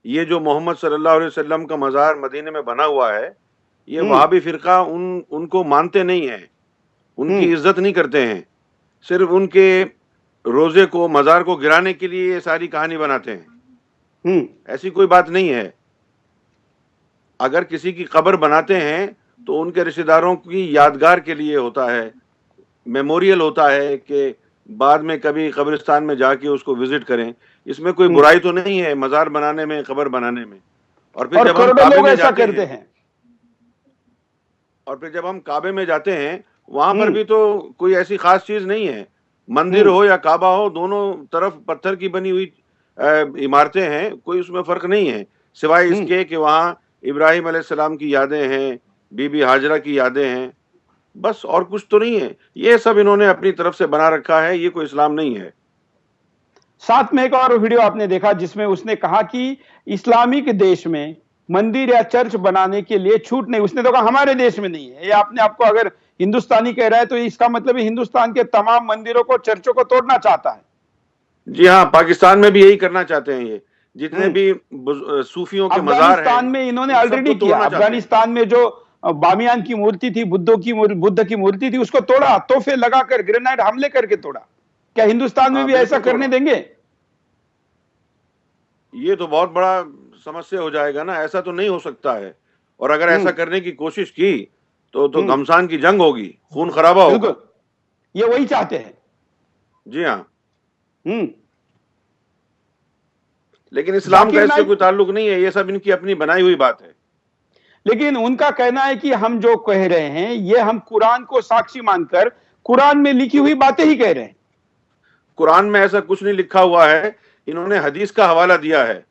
ये जो मोहम्मद सल्लल्लाहु अलैहि वसल्लम का मजार मदीने में बना हुआ है, ये वहाबी फिरका उनको मानते नहीं है, उनकी इज्जत नहीं करते हैं, सिर्फ उनके रोजे को, मजार को गिराने के लिए ये सारी कहानी बनाते हैं। ऐसी कोई बात नहीं है। अगर किसी की कब्र बनाते हैं तो उनके रिश्तेदारों की यादगार के लिए होता है, मेमोरियल होता है कि बाद में कभी कब्रिस्तान में जाके उसको विजिट करें। इसमें कोई बुराई तो नहीं है मजार बनाने में, कब्र बनाने में। और फिर जब हम काबे में जाते हैं, और फिर जब हम काबे में जाते हैं, वहां पर भी तो कोई ऐसी खास चीज नहीं है। मंदिर हो या काबा हो, दोनों तरफ पत्थर की बनी हुई इमारतें हैं, कोई उसमें फर्क नहीं है, सिवाय इसके कि वहां इब्राहिम अलैहिस्सलाम की यादें हैं, बीबी हाजरा की यादें हैं, बस और कुछ तो नहीं है। ये सब इन्होंने अपनी तरफ से बना रखा है, ये कोई इस्लाम नहीं है। साथ में एक और वीडियो आपने देखा जिसमें उसने कहा कि इस्लामिक देश में मंदिर या चर्च बनाने के लिए छूट नहीं। उसने तो कहा हमारे देश में नहीं है। ये आपने आपको अगर हिंदुस्तानी कह रहा है तो इसका मतलब हिंदुस्तान के तमाम मंदिरों को, चर्चों को तोड़ना चाहता है। जी हाँ, पाकिस्तान में भी यही करना चाहते हैं। ये जितने भी सूफियों के मजार हैं, अफगानिस्तान में इन्होंने ऑलरेडी किया। अफगानिस्तान में जो बामियान की मूर्ति थी, बुद्ध की मूर्ति थी, उसको तोड़ा, तोहफे लगाकर, ग्रेनाइड हमले करके तोड़ा। क्या हिंदुस्तान में भी ऐसा करने देंगे? ये तो बहुत बड़ा समस्या हो जाएगा ना, ऐसा तो नहीं हो सकता है। और अगर ऐसा करने की कोशिश की तो घमसान की जंग होगी, खून खराबा होगा। ये वही चाहते हैं। जी हाँ। लेकिन इस्लाम का इससे कोई ताल्लुक नहीं है, ये सब इनकी अपनी बनाई हुई बात है। लेकिन उनका कहना है कि हम जो कह रहे हैं ये हम कुरान को साक्षी मानकर कुरान में लिखी हुई बातें ही कह रहे हैं। कुरान में ऐसा कुछ नहीं लिखा हुआ है, इन्होंने हदीस का हवाला दिया है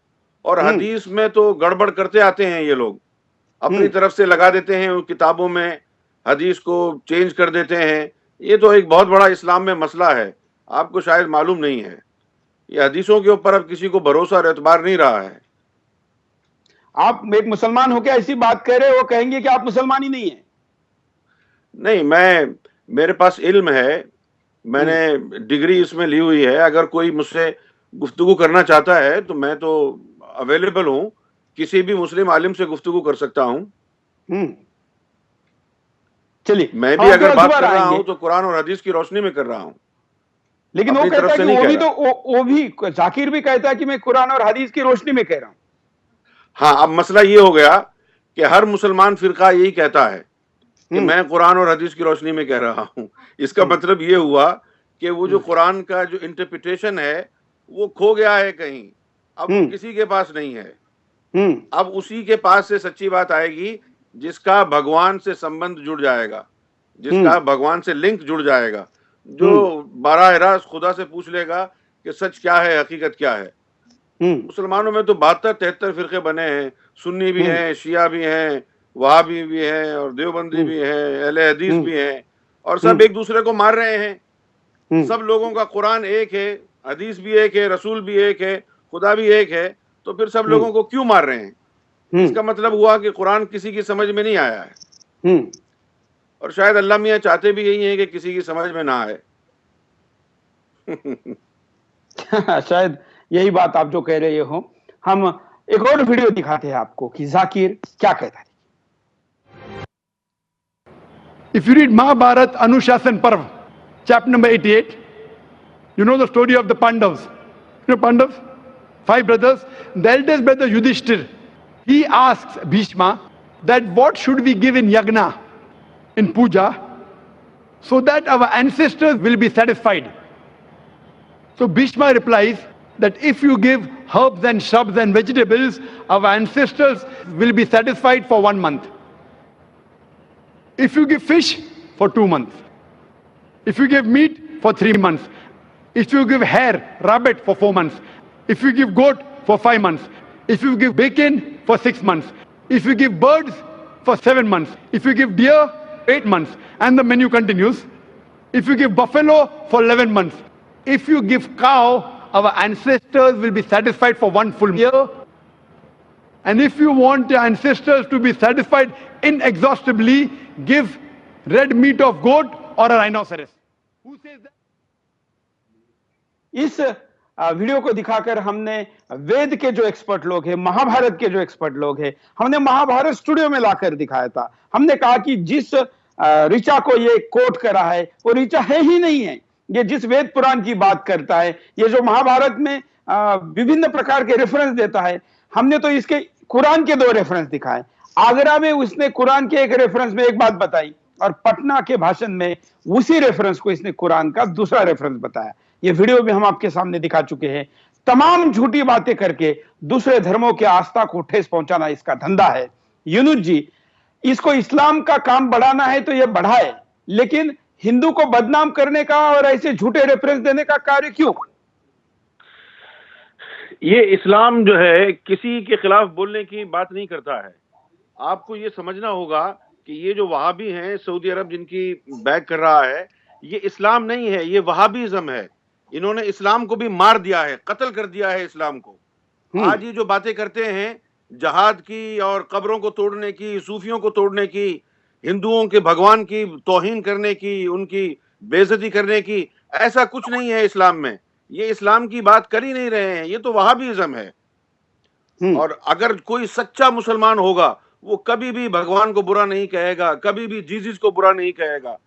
और हदीस में तो गड़बड़ करते आते हैं ये लोग, अपनी तरफ से लगा देते हैं उन किताबों में, हदीस को चेंज कर देते हैं। ये तो एक बहुत बड़ा इस्लाम में मसला है, आपको शायद मालूम नहीं है। ये हदीसों के ऊपर अब किसी को भरोसा और एतबार नहीं रहा है। आप एक मुसलमान होकर ऐसी बात कह रहे हो, कहेंगे कि आप मुसलमान ही नहीं है। नहीं, मेरे पास इल्म है, मैंने डिग्री इसमें ली हुई है। अगर कोई मुझसे गुफ्तगू करना चाहता है तो मैं तो अवेलेबल हूँ, किसी भी मुस्लिम आलिम से गुफ्तगू कर सकता हूँ। चलिए, मैं भी अगर बात कर रहा हूँ तो कुरान और हदीस की रोशनी में कर रहा हूँ। लेकिन वो कहता है कि वो भी जाकिर भी कहता है कि मैं कुरान और हदीस की रोशनी में कह रहा हूँ। हाँ, अब मसला ये हो गया कि हर मुसलमान फिरका यही कहता है कि मैं कुरान और हदीस की रोशनी में कह रहा हूँ। इसका मतलब ये हुआ कि वो जो कुरान का जो इंटरप्रिटेशन है वो खो गया है कहीं, अब किसी के पास नहीं है। अब उसी के पास से सच्ची बात आएगी जिसका भगवान से संबंध जुड़ जाएगा, जिसका भगवान से लिंक जुड़ जाएगा, जो बराह रास्त खुदा से पूछ लेगा कि सच क्या है, हकीकत क्या है। मुसलमानों में तो 72-73 फिरके बने हैं, सुन्नी भी हैं, शिया भी हैं, वहाबी भी हैं और देवबंदी भी हैं, अहले हदीस भी हैं, और सब एक दूसरे को मार रहे हैं। सब लोगों का कुरान एक है, हदीस भी एक है, रसूल भी एक है, खुदा भी एक है, तो फिर सब लोगों को क्यों मार रहे हैं? इसका मतलब हुआ कि कुरान किसी की समझ में नहीं आया है, और शायद अल्लाह मियां चाहते भी यही है कि किसी की समझ में ना आए। शायद यही बात आप जो कह रहे हो। हम एक और वीडियो दिखाते हैं आपको कि जाकिर क्या कहता है। If you read Mahabharat Anushasan Parv, chapter number 88, you know the story of the Pandavas. You know Pandavas? 5 brothers. The eldest brother Yudhishthir, he asks Bhishma that what should we give in yagna, in puja, so that our ancestors will be satisfied. So Bhishma replies that if you give herbs and shrubs and vegetables, our ancestors will be satisfied for 1 month. If you give fish, for 2 months. If you give meat, for 3 months. If you give hare, rabbit, for 4 months. If you give goat, for 5 months. If you give bacon, for 6 months. If you give birds, for 7 months. If you give deer, 8 months. And the menu continues. If you give buffalo, for 11 months. If you give cow, our ancestors will be satisfied for 1 full year. And if you want your ancestors to be satisfied inexhaustibly, give red meat of goat or a rhinoceros. Who says that? इस video को दिखाकर हमने वेद के जो expert लोग हैं, महाभारत के जो एक्सपर्ट लोग हैं, हमने महाभारत स्टूडियो में लाकर दिखाया था। हमने कहा कि जिस ऋचा को ये कोट करा है वो ऋचा है ही नहीं है। ये जिस वेद पुराण की बात करता है, ये जो महाभारत में विभिन्न प्रकार के रेफरेंस देता है, हमने तो इसके कुरान के 2 रेफरेंस दिखाए। आगरा में उसने कुरान के एक रेफरेंस में एक बात बताई और पटना के भाषण में उसी रेफरेंस को इसने कुरान का दूसरा रेफरेंस बताया। ये वीडियो भी हम आपके सामने दिखा चुके हैं। तमाम झूठी बातें करके दूसरे धर्मों की आस्था को ठेस पहुंचाना इसका धंधा है। यूनुस जी, इसको इस्लाम का काम बढ़ाना है तो ये बढ़ाए, लेकिन हिंदू को बदनाम करने का और ऐसे झूठे रेफरेंस देने का कार्य क्यों? ये इस्लाम जो है किसी के खिलाफ बोलने की बात नहीं करता है। आपको ये समझना होगा कि ये जो वहाबी हैं, सऊदी अरब जिनकी बैक कर रहा है, ये इस्लाम नहीं है, ये वहाबीज़म है। इन्होंने इस्लाम को भी मार दिया है, कत्ल कर दिया है इस्लाम को। आज ये जो बातें करते हैं जहाद की और कब्रों को तोड़ने की, सूफियों को तोड़ने की, हिंदुओं के भगवान की तौहीन करने की, उनकी बेइज्जती करने की, ऐसा कुछ नहीं है इस्लाम में। ये इस्लाम की बात कर ही नहीं रहे हैं, ये तो वहाबीज़म है। और अगर कोई सच्चा मुसलमान होगा वो कभी भी भगवान को बुरा नहीं कहेगा, कभी भी जीसस को बुरा नहीं कहेगा,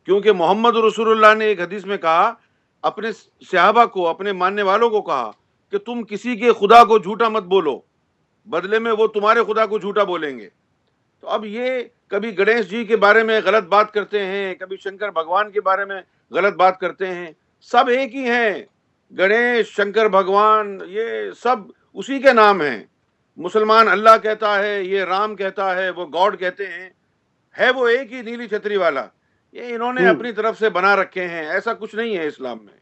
क्योंकि मोहम्मद रसूलुल्लाह ने एक हदीस में कहा, अपने सहाबा को, अपने मानने वालों को कहा कि तुम किसी के खुदा को झूठा मत बोलो, बदले में वो तुम्हारे खुदा को झूठा बोलेंगे। तो अब ये कभी गणेश जी के बारे में गलत बात करते हैं, कभी शंकर भगवान के बारे में गलत बात करते हैं। सब एक ही हैं, गणेश, शंकर भगवान, ये सब उसी के नाम हैं। मुसलमान अल्लाह कहता है, ये राम कहता है, वो गॉड कहते हैं, है वो एक ही नीली छतरी वाला। ये इन्होंने अपनी तरफ से बना रखे हैं, ऐसा कुछ नहीं है इस्लाम में।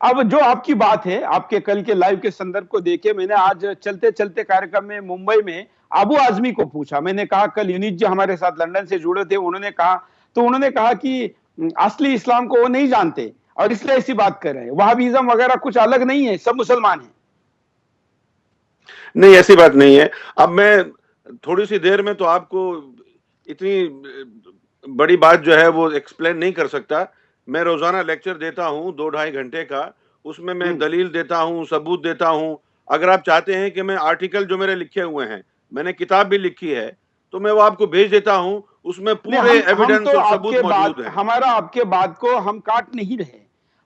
अब जो आपकी बात है, आपके कल के लाइव के संदर्भ को देखे, मैंने आज चलते चलते कार्यक्रम में मुंबई में अबू आजमी को पूछा। मैंने कहा कल यूनिस जो हमारे साथ लंदन से जुड़े थे, उन्होंने कहा कि असली इस्लाम को वो नहीं जानते और इसलिए ऐसी बात कर रहे हैं। वहाबिज्म वगैरह कुछ अलग नहीं है, सब मुसलमान हैं। नहीं, ऐसी बात नहीं है। अब मैं थोड़ी सी देर में तो आपको इतनी बड़ी बात जो है वो एक्सप्लेन नहीं कर सकता। मैं रोजाना लेक्चर देता हूं 2-2.5 घंटे का, उसमें मैं दलील देता हूं, सबूत देता हूं। अगर आप चाहते हैं कि मैं आर्टिकल जो मेरे लिखे हुए हैं, मैंने किताब भी लिखी है, तो मैं वो आपको भेज देता हूं, उसमें पूरे एविडेंस और सबूत मौजूद है। हमारा आपके बात को हम काट नहीं रहे,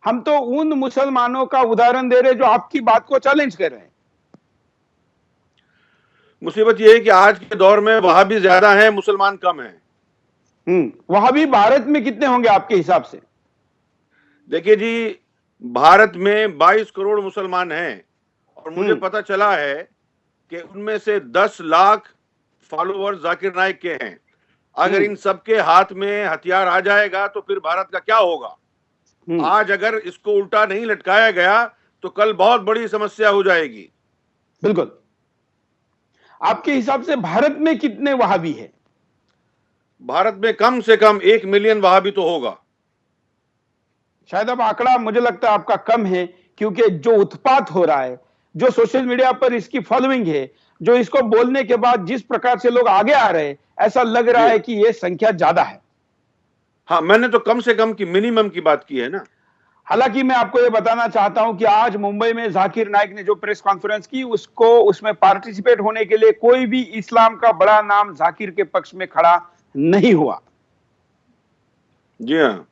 हम तो उन मुसलमानों का उदाहरण दे रहे जो आपकी बात को चैलेंज कर रहे हैं। मुसीबत यह है कि आज के दौर में वहाबी ज्यादा हैं, मुसलमान कम हैं। वहाबी भारत में कितने होंगे आपके हिसाब से? देखिए जी, भारत में 22 करोड़ मुसलमान हैं और मुझे पता चला है कि उनमें से 10 लाख फॉलोअर्स जाकिर नाइक के हैं। अगर इन सबके हाथ में हथियार आ जाएगा तो फिर भारत का क्या होगा? आज अगर इसको उल्टा नहीं लटकाया गया तो कल बहुत बड़ी समस्या हो जाएगी। बिल्कुल। आपके हिसाब से भारत में कितने वहाबी है? भारत में कम से कम 1 मिलियन वहाबी तो होगा। शायद अब आंकड़ा मुझे लगता है आपका कम है, क्योंकि जो उत्पात हो रहा है, जो सोशल मीडिया पर इसकी फॉलोइंग है, जो इसको बोलने के बाद जिस प्रकार से लोग आगे आ रहे हैं, ऐसा लग रहा है कि यह संख्या ज्यादा है। हाँ, मैंने तो कम से कम की मिनिमम की बात की है ना। हालांकि मैं आपको यह बताना चाहता हूं कि आज मुंबई में जाकिर नाइक ने जो प्रेस कॉन्फ्रेंस की, उसमें पार्टिसिपेट होने के लिए कोई भी इस्लाम का बड़ा नाम जाकिर के पक्ष में खड़ा नहीं हुआ। जी हाँ।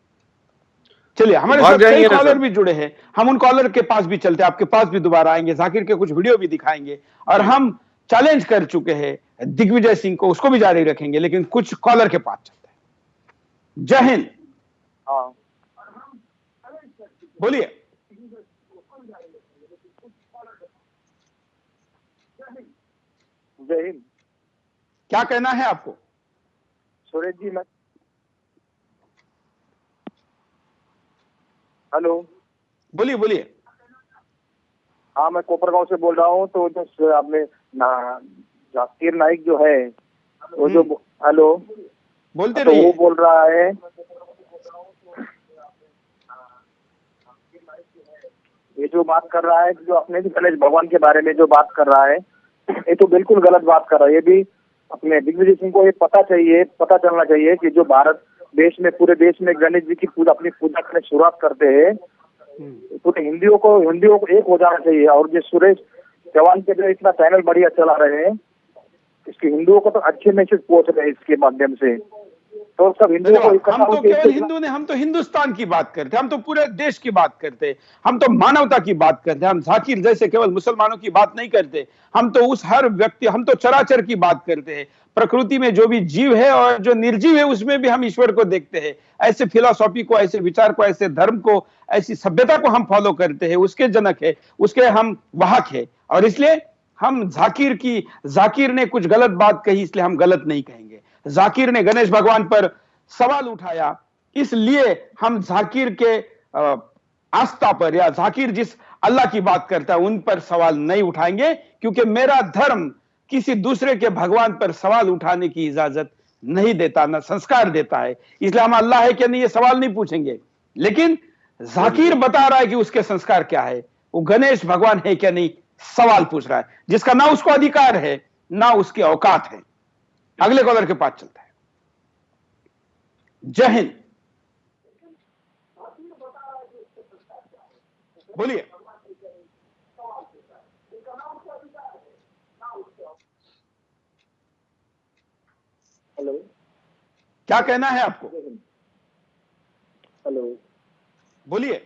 चलिए, हमारे साथ कई कॉलर भी जुड़े हैं, हम उन कॉलर के पास भी चलते हैं, आपके पास भी दोबारा आएंगे, जाकिर के कुछ वीडियो भी दिखाएंगे और हम चैलेंज कर चुके हैं दिग्विजय सिंह को, उसको भी जारी रखेंगे, लेकिन कुछ कॉलर के पास चलते हैं। जय हिंद। बोलिए। जय हिंद। क्या कहना है आपको? सुरेश जी, मैं हेलो। बोलिए बोलिए। हाँ, मैं कोपरगांव से बोल रहा हूँ। तो जो आपने जाकिर नाइक जो है वो जो हेलो बोलते तो वो बोल रहा है, ये जो बात कर रहा है, जो अपने गणेश भगवान के बारे में जो बात कर रहा है, ये तो बिल्कुल गलत बात कर रहा है। ये भी अपने दिग्विजय सिंह को ये पता चलना चाहिए कि जो भारत देश में, पूरे देश में गणेश जी की अपनी पूजा करने शुरुआत करते हैं, पूरे हिंदियों को एक हो जाना चाहिए। और जो सुरेश चौहान के जो इतना चैनल बढ़िया चला रहे हैं, इसके हिंदुओं को तो अच्छे मैसेज पहुंच रहे हैं इसके माध्यम से। तो सब हिंदुओं को हम तो केवल हिंदू ने, हम तो हिंदुस्तान की बात करते हैं, हम तो पूरे देश की बात करते हैं, हम तो मानवता की बात करते हैं। हम जाकिर जैसे केवल मुसलमानों की बात नहीं करते, हम तो उस हर व्यक्ति, हम तो चराचर की बात करते हैं। प्रकृति में जो भी जीव है और जो निर्जीव है, उसमें भी हम ईश्वर को देखते हैं। ऐसे फिलॉसफी को, ऐसे विचार को, ऐसे धर्म को, ऐसी सभ्यता को हम फॉलो करते हैं। उसके जनक है, उसके हम वाहक है, और इसलिए हम जाकिर ने कुछ गलत बात कही, इसलिए हम गलत नहीं कहेंगे। जाकिर ने गणेश भगवान पर सवाल उठाया, इसलिए हम जाकिर के आस्था पर, या जाकिर जिस अल्लाह की बात करता है, उन पर सवाल नहीं उठाएंगे, क्योंकि मेरा धर्म किसी दूसरे के भगवान पर सवाल उठाने की इजाजत नहीं देता, ना संस्कार देता है। इसलिए हम अल्लाह है कि नहीं ये सवाल नहीं पूछेंगे, लेकिन जाकिर बता रहा है कि उसके संस्कार क्या है, वो गणेश भगवान है क्या नहीं सवाल पूछ रहा है, जिसका ना उसको अधिकार है ना उसकी औकात है। अगले कॉलर के पास चलता है। जय हिंद। बोलिए। हेलो, क्या कहना है आपको? हेलो, बोलिए।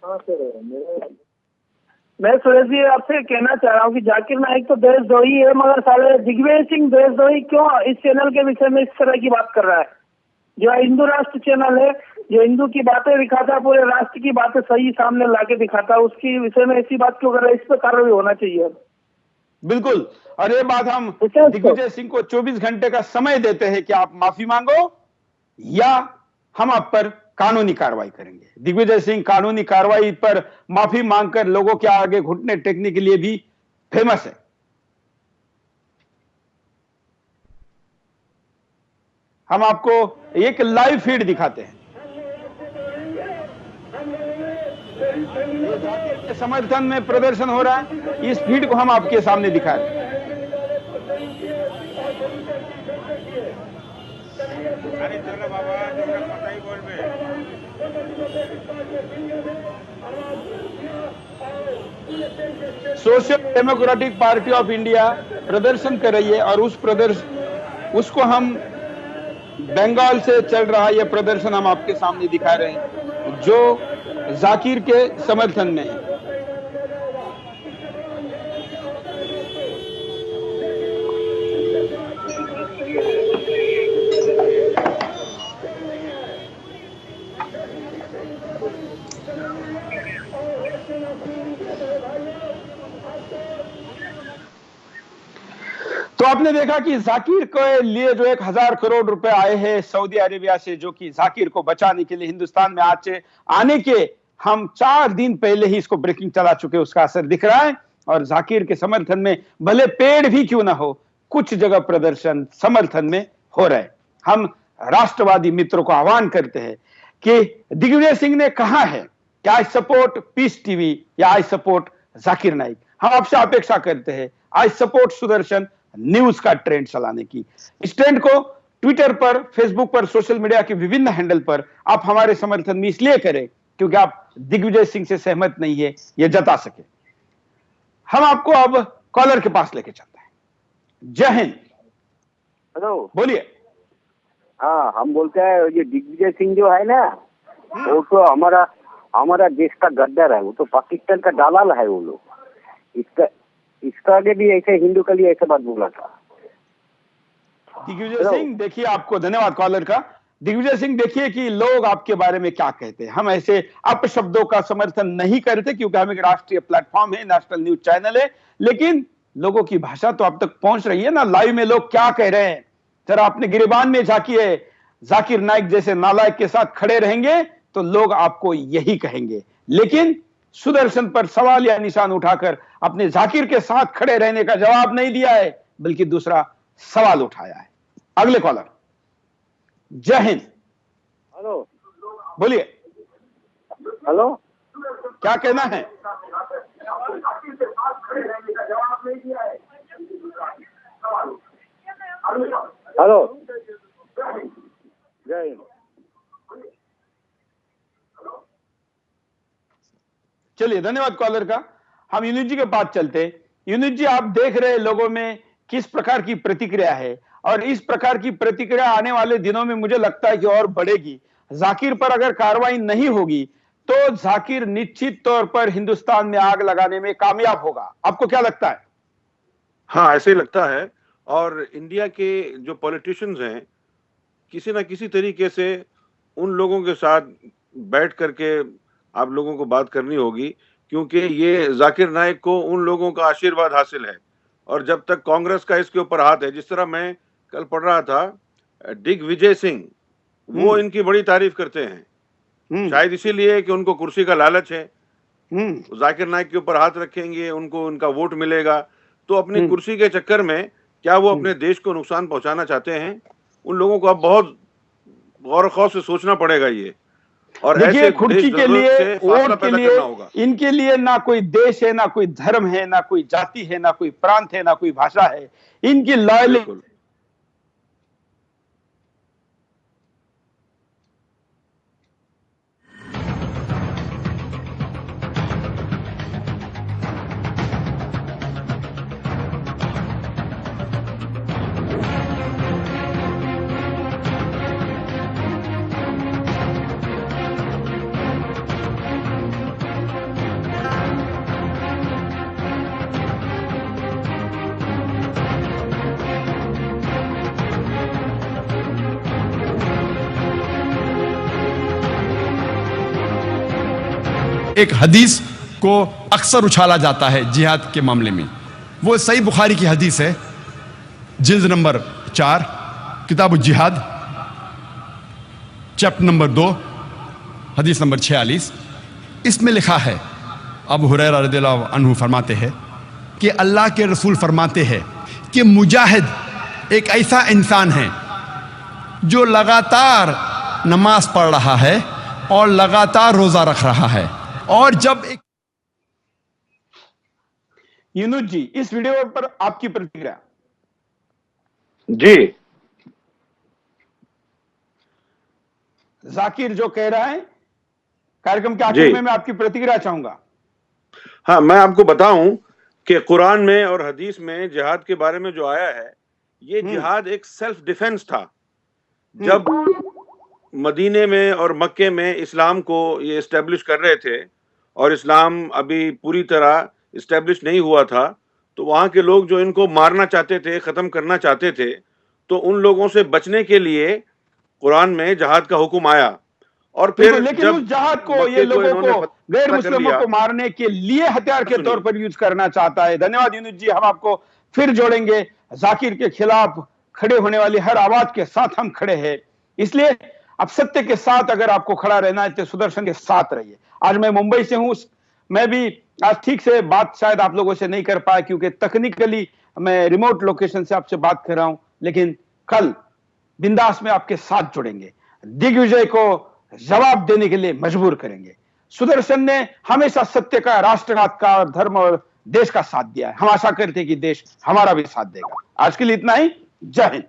हाँ सर, मैं सुरेश जी आपसे कहना चाह रहा हूँ कि जाकिर नाइक तो देशद्रोही है, मगर साले दिग्विजय सिंह देशद्रोही क्यों इस चैनल के विषय में इस तरह की बात कर रहा है? जो हिंदू राष्ट्र चैनल है, जो हिंदू की बातें दिखाता है, पूरे राष्ट्र की बातें सही सामने लाके दिखाता है, उसके विषय में ऐसी बात क्यों कर रहा है? इस पर कार्रवाई होना चाहिए। बिल्कुल। और ये बात हम दिग्विजय सिंह को 24 घंटे का समय देते हैं कि आप माफी मांगो या हम आप पर कानूनी कार्रवाई करेंगे। दिग्विजय सिंह कानूनी कार्रवाई पर माफी मांगकर लोगों के आगे घुटने टेकने के लिए भी फेमस है। हम आपको एक लाइव फीड दिखाते हैं। समर्थन में प्रदर्शन हो रहा है, इस फीड को हम आपके सामने दिखा रहे हैं। Social democratic party of India प्रदर्शन कर रही है और उसको हम बंगाल से चल रहा यह प्रदर्शन हम आपके सामने दिखा रहे हैं जो जाकिर के समर्थन में है। तो आपने देखा कि जाकिर के लिए जो 1000 करोड़ रुपए आए हैं सऊदी अरेबिया से, जो कि जाकिर को बचाने के लिए हिंदुस्तान में आने के हम 4 दिन पहले ही इसको ब्रेकिंग चला चुके, उसका असर दिख रहा है। और जाकिर के समर्थन में भले पेड़ भी क्यों ना हो, कुछ जगह प्रदर्शन समर्थन में हो रहे। हम राष्ट्रवादी मित्रों को आह्वान करते हैं कि दिग्विजय सिंह ने कहा है कि आई सपोर्ट पीस टीवी या आई सपोर्ट जाकिर नाइक। हम आपसे अपेक्षा करते हैं आई सपोर्ट सुदर्शन न्यूज का ट्रेंड चलाने की। इस ट्रेंड को ट्विटर पर, फेसबुक पर, सोशल मीडिया के विभिन्न हैंडल पर आप हमारे समर्थन में इसलिए करें क्योंकि आप दिग्विजय सिंह से सहमत नहीं है, यह जता सके। हम आपको अब कॉलर के पास लेके चलते हैं। जय हिंद। हेलो, बोलिए। हाँ, हम बोलते हैं ये दिग्विजय सिंह जो है ना, वो तो हमारा देश का गद्दार है, वो तो पाकिस्तान का दलाल है वो लोग। इसका आगे भी ऐसे हिंदू के लिए ऐसा बात बोला था दिग्विजय सिंह। देखिए, आपको धन्यवाद कॉलर का। दिग्विजय सिंह, देखिए कि लोग आपके बारे में क्या कहते हैं। हम ऐसे अपशब्दों का समर्थन नहीं करते क्योंकि हम एक राष्ट्रीय प्लेटफॉर्म है, नेशनल न्यूज चैनल है, लेकिन लोगों की भाषा तो अब तक पहुंच रही है ना, लाइव में लोग क्या कह रहे हैं। जरा आपने गिरिबान में झांकिए, जाकिर नाइक जैसे नालायक के साथ खड़े रहेंगे तो लोग आपको यही कहेंगे, लेकिन सुदर्शन पर सवाल या निशान उठाकर अपने जाकिर के साथ खड़े रहने का जवाब नहीं दिया है, बल्कि दूसरा सवाल उठाया है। अगले कॉलर। जय हिंद। हेलो, बोलिए। हेलो, क्या कहना है? हेलो, जय हिंद। चलिए, धन्यवाद कॉलर का। हम यूनिट जी के पास चलते। यूनिट जी, आप देख रहे लोगों में किस प्रकार की प्रतिक्रिया है, और इस प्रकार की प्रतिक्रिया आने वाले दिनों में मुझे लगता है कि और बढ़ेगी। जाकिर पर अगर कार्रवाई नहीं होगी तो जाकिर निश्चित तौर पर हिंदुस्तान में आग लगाने में कामयाब होगा। आपको क्या लगता है? हाँ, ऐसे ही लगता है। और इंडिया के जो पॉलिटिशियंस हैं, किसी ना किसी तरीके से उन लोगों के साथ बैठ करके आप लोगों को बात करनी होगी, क्योंकि ये जाकिर नाइक को उन लोगों का आशीर्वाद हासिल है। और जब तक कांग्रेस का इसके ऊपर हाथ है, जिस तरह मैं कल पढ़ रहा था, दिग्विजय सिंह वो इनकी बड़ी तारीफ करते हैं, शायद इसीलिए कि उनको कुर्सी का लालच है। जाकिर नाइक के ऊपर हाथ रखेंगे, उनको उनका वोट मिलेगा, तो अपनी कुर्सी के चक्कर में क्या वो अपने देश को नुकसान पहुंचाना चाहते हैं? उन लोगों को अब बहुत गौर खौफ से सोचना पड़ेगा ये। और देखिए, कुर्सी के लिए, वोट के लिए होगा। इनके लिए ना कोई देश है, ना कोई धर्म है, ना कोई जाति है, ना कोई प्रांत है, ना कोई भाषा है। इनकी लॉयल्टी एक हदीस को अक्सर उछाला जाता है जिहाद के मामले में। वो सही बुखारी की हदीस है, जिल्द नंबर 4, किताब जिहाद, चैप्टर नंबर 2, हदीस नंबर 46। इसमें लिखा है, अबू हुरैरा रज़ियल्लाहु अन्हु फरमाते हैं कि अल्लाह के रसूल फरमाते हैं कि मुजाहिद एक ऐसा इंसान है जो लगातार नमाज पढ़ रहा है और लगातार रोजा रख रहा है। और जब एक यूनुस जी, इस वीडियो पर आपकी प्रतिक्रिया? जी, जाकिर जो कह रहा है, कार्यक्रम के आखिर में मैं आपकी प्रतिक्रिया चाहूंगा। हाँ, मैं आपको बताऊं कि कुरान में और हदीस में जिहाद के बारे में जो आया है, ये जिहाद एक सेल्फ डिफेंस था। जब मदीने में और मक्के में इस्लाम को ये एस्टेब्लिश कर रहे थे और इस्लाम अभी पूरी तरह एस्टेब्लिश नहीं हुआ था, तो वहाँ के लोग जो इनको मारना चाहते थे, ख़त्म करना चाहते थे, तो उन लोगों से बचने के लिए कुरान में जिहाद का हुक्म आया। और फिर लेकिन उस जिहाद को ये लोगों को, गैर मुस्लिमों को मारने के लिए हथियार के तौर पर यूज करना चाहता है। धन्यवाद यूनुस जी, हम आपको फिर जोड़ेंगे। जाकिर के खिलाफ खड़े होने वाली हर आवाज के साथ हम खड़े हैं, इसलिए अब सत्य के साथ अगर आपको खड़ा रहना है तो सुदर्शन के साथ रहिए। आज मैं मुंबई से हूं, मैं भी आज ठीक से बात शायद आप लोगों से नहीं कर पाया क्योंकि तकनीकली मैं रिमोट लोकेशन से आपसे बात कर रहा हूं, लेकिन कल बिंदास में आपके साथ जुड़ेंगे, दिग्विजय को जवाब देने के लिए मजबूर करेंगे। सुदर्शन ने हमेशा सत्य का, राष्ट्रघात का, धर्म और देश का साथ दिया है। हम आशा करते हैं कि देश हमारा भी साथ देगा। आज के लिए इतना ही। जय हिंद।